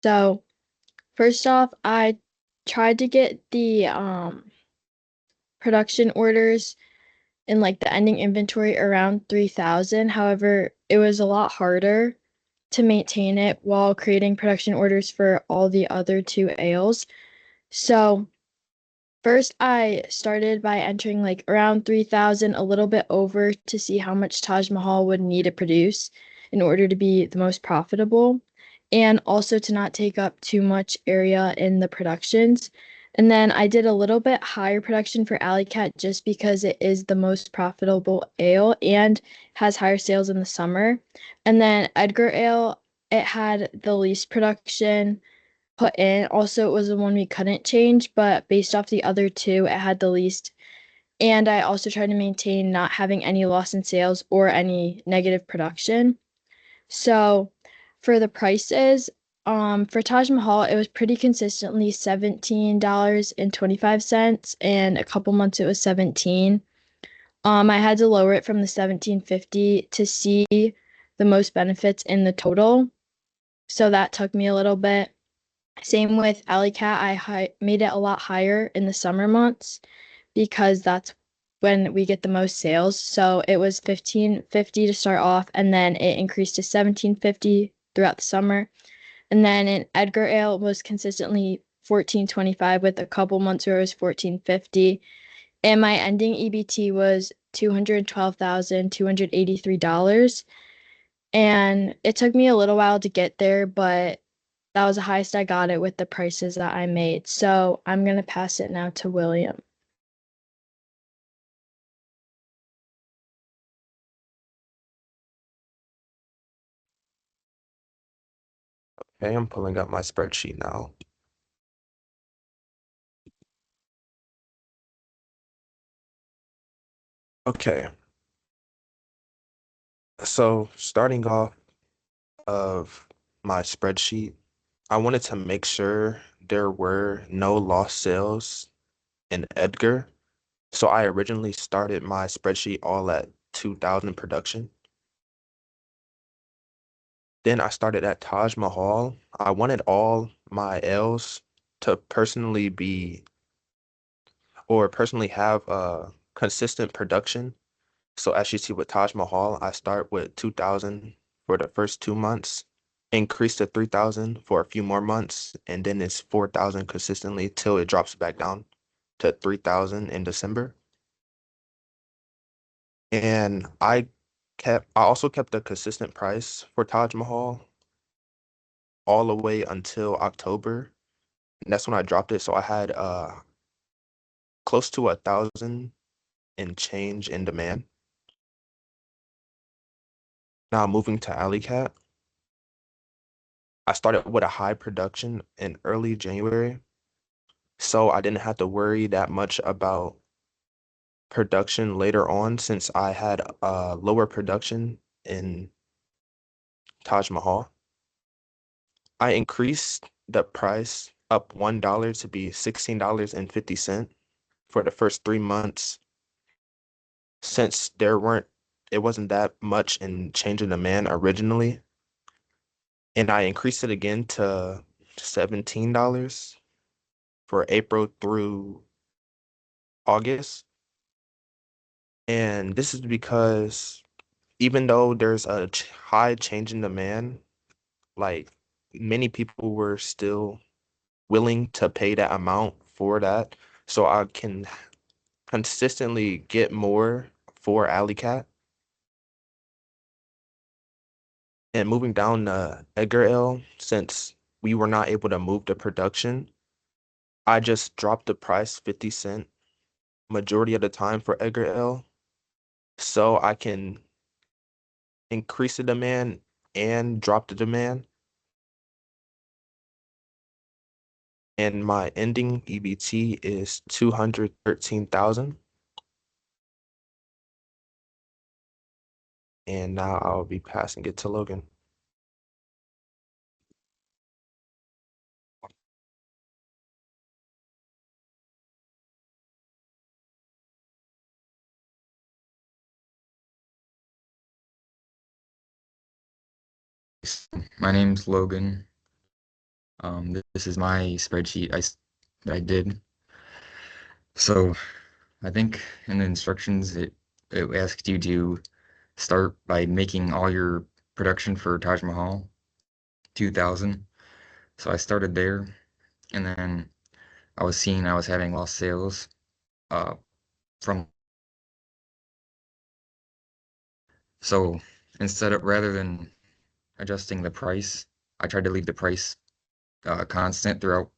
So, first off, I tried to get the production orders and like the ending inventory around 3,000. However, it was a lot harder to maintain it while creating production orders for all the other two ales. So, first I started by entering like around 3,000, a little bit over to see how much Taj Mahal would need to produce in order to be the most profitable and also to not take up too much area in the productions. And then I did a little bit higher production for Alley Cat just because it is the most profitable ale and has higher sales in the summer. And then Edgar Ale, it had the least production put in. Also, it was the one we couldn't change, but based off the other two, it had the least. And I also tried to maintain not having any loss in sales or any negative production. So for the prices, for Taj Mahal, it was pretty consistently $17.25, and a couple months it was 17. I had to lower it from the 17.50 to see the most benefits in the total. So that took me a little bit. Same with Alley Cat. Made it a lot higher in the summer months because that's when we get the most sales. So it was 15.50 to start off, and then it increased to 17.50 throughout the summer. And then in Edgar Ale it was consistently 14.25 with a couple months where it was 14.50. And my ending EBT was $212,283. And it took me a little while to get there, but that was the highest I got it with the prices that I made. So I'm gonna pass it now to William. Okay, I'm pulling up my spreadsheet now. Okay, so starting off of my spreadsheet, I wanted to make sure there were no lost sales in Edgar. So I originally started my spreadsheet all at 2,000 production. Then I started at Taj Mahal. I wanted all my L's to personally have a consistent production. So as you see with Taj Mahal, I start with 2,000 for the first 2 months, increase to 3,000 for a few more months, and then it's 4,000 consistently till it drops back down to 3,000 in December. And I also kept a consistent price for Taj Mahal all the way until October. And that's when I dropped it. So I had close to 1,000 in change in demand. Now moving to Alley Cat. I started with a high production in early January, so I didn't have to worry that much about production later on since I had a lower production in Taj Mahal. I increased the price up $1 to be $16.50 for the first 3 months since it wasn't that much in change in demand originally. And I increased it again to $17 for April through August. And this is because even though there's a high change in demand, like many people were still willing to pay that amount for that. So I can consistently get more for Alley Cat. And moving down to Edgar Ale, since we were not able to move the production, I just dropped the price 50 cent majority of the time for Edgar Ale so I can increase the demand and drop the demand. And my ending EBT is 213,000. And now I'll be passing it to Logan. My name's Logan. This is my spreadsheet that I did. So I think in the instructions it asked you to start by making all your production for Taj Mahal 2000. So I started there, and then I was seeing I was having lost sales uh from so instead of rather than adjusting the price, I tried to leave the price constant throughout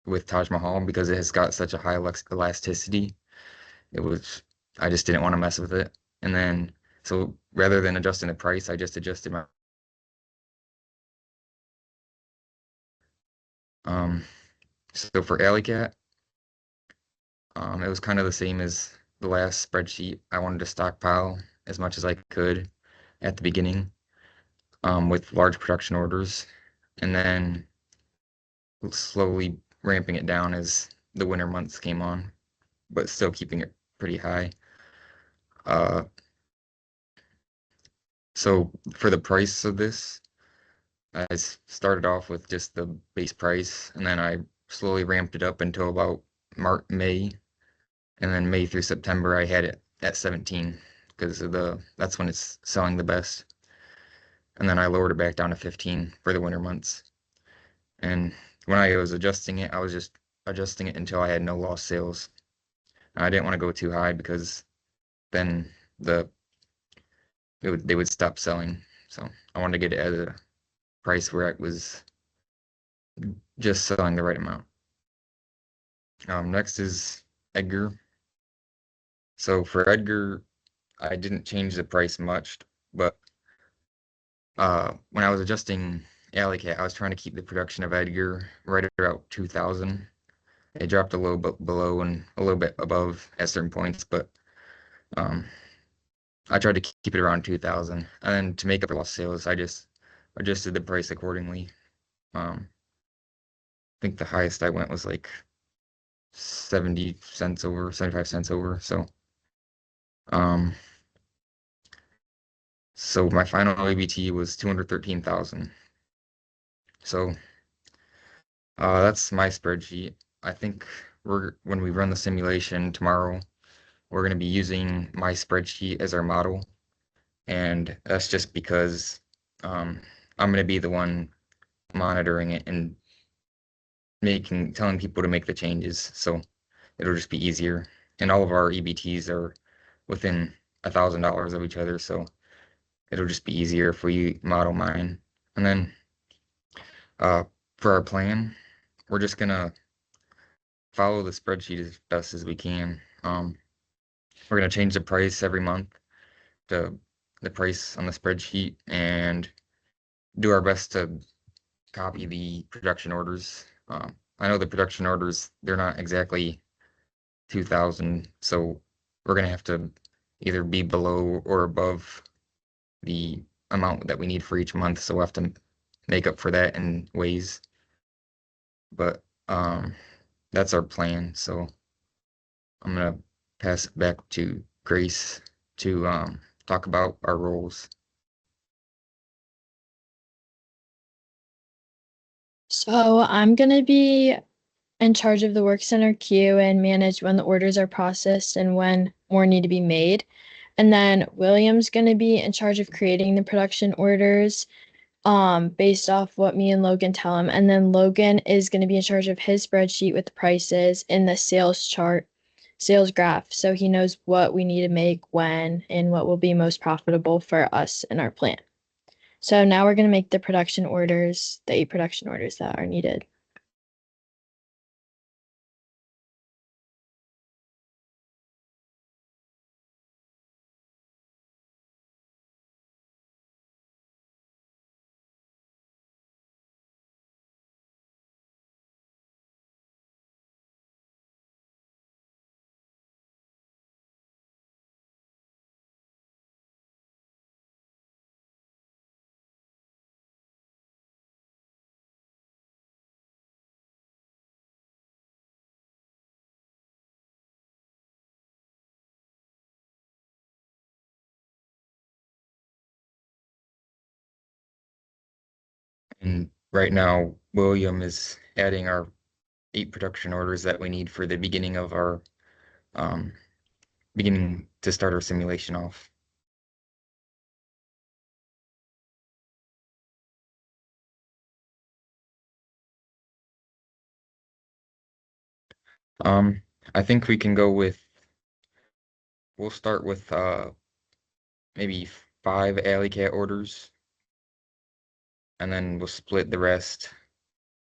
with Taj Mahal because it has got such a high elasticity. It was I just didn't want to mess with it. And then so rather than adjusting the price, I just adjusted my um so for Alley Cat, it was kind of the same as the last spreadsheet. I wanted to stockpile as much as I could at the beginning, with large production orders, and then slowly ramping it down as the winter months came on, but still keeping it pretty high. Uh, so for the price of this, started off with just the base price, and then I slowly ramped it up until about May, and then May through September I had it at 17 because of the that's when it's selling the best. And then I lowered it back down to 15 for the winter months. And when I was adjusting it, I was just adjusting it until I had no lost sales. I didn't want to go too high because then the they would stop selling. So I wanted to get it at a price where it was just selling the right amount. Next is Edgar. So for Edgar, I didn't change the price much, but when I was adjusting Alley Cat, I was trying to keep the production of Edgar right about 2000. It dropped a little bit below and a little bit above at certain points, but um, I tried to keep it around 2000. And then to make up for lost sales, I just adjusted the price accordingly. I think the highest I went was like 70 cents over, 75 cents over. Um, so my final ABT was 213,000. So that's my spreadsheet. I think when we run the simulation tomorrow, we're going to be using my spreadsheet as our model. And that's just because um, I'm going to be the one monitoring it and telling people to make the changes. So it'll just be easier. And all of our EBTs are within $1,000 of each other, so it'll just be easier if we model mine. And then uh, for our plan, we're just gonna follow the spreadsheet as best as we can. We're gonna change the price every month to the price on the spreadsheet and do our best to copy the production orders. I know the production orders, they're not exactly 2000, so we're gonna have to either be below or above the amount that we need for each month, so we'll have to make up for that in ways. But that's our plan. So I'm gonna pass it back to Grace to talk about our roles. So I'm going to be in charge of the work center queue and manage when the orders are processed and when more need to be made. And then William's going to be in charge of creating the production orders based off what me and Logan tell him. And then Logan is going to be in charge of his spreadsheet with the prices in the sales chart, sales graph. So he knows what we need to make when and what will be most profitable for us in our plan. So now we're going to make the production orders, the 8 production orders that are needed. And right now, William is adding our 8 production orders that we need for the beginning of our um, beginning to start our simulation off. Um, I think we can go with, we'll start with maybe 5 alley cat orders, and then we'll split the rest,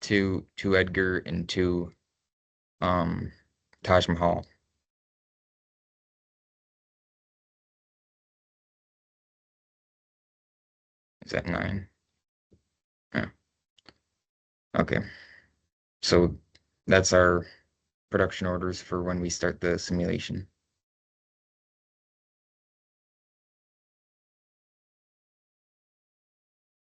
two Edgar and two um Taj Mahal. Is that 9? Yeah. Okay. So that's our production orders for when we start the simulation.